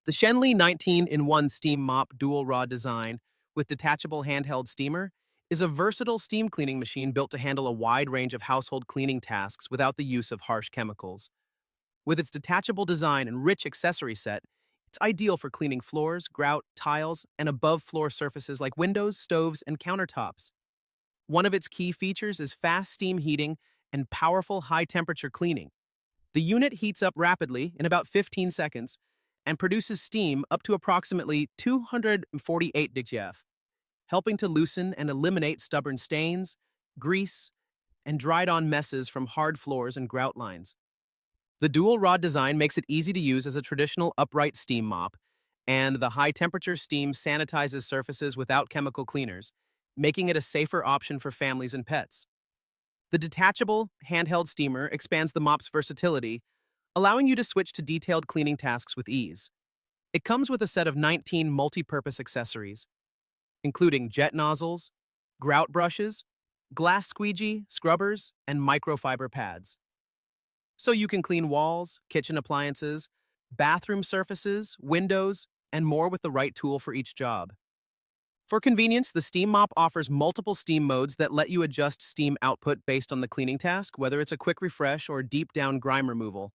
The Schenley 19-in-1 Steam Mop dual rod design with detachable handheld steamer is a versatile steam cleaning machine built to handle a wide range of household cleaning tasks without the use of harsh chemicals. With its detachable design and rich accessory set, it's ideal for cleaning floors, grout, tiles, and above-floor surfaces like windows, stoves, and countertops. One of its key features is fast steam heating and powerful high-temperature cleaning. The unit heats up rapidly in about 15 seconds and produces steam up to approximately 248 degrees, helping to loosen and eliminate stubborn stains, grease, and dried-on messes from hard floors and grout lines. The dual rod design makes it easy to use as a traditional upright steam mop, and the high-temperature steam sanitizes surfaces without chemical cleaners, making it a safer option for families and pets. The detachable, handheld steamer expands the mop's versatility, allowing you to switch to detailed cleaning tasks with ease. It comes with a set of 19 multi-purpose accessories, including jet nozzles, grout brushes, glass squeegee, scrubbers, and microfiber pads. So you can clean walls, kitchen appliances, bathroom surfaces, windows, and more with the right tool for each job. For convenience, the Steam Mop offers multiple steam modes that let you adjust steam output based on the cleaning task, whether it's a quick refresh or deep down grime removal.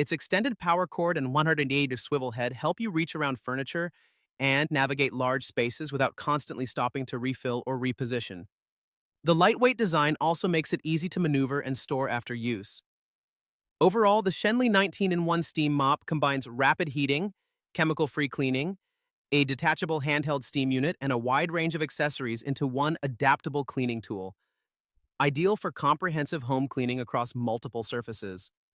Its extended power cord and 180 swivel head help you reach around furniture and navigate large spaces without constantly stopping to refill or reposition. The lightweight design also makes it easy to maneuver and store after use. Overall, the Schenley 19-in-1 Steam Mop combines rapid heating, chemical-free cleaning, a detachable handheld steam unit, and a wide range of accessories into one adaptable cleaning tool, ideal for comprehensive home cleaning across multiple surfaces.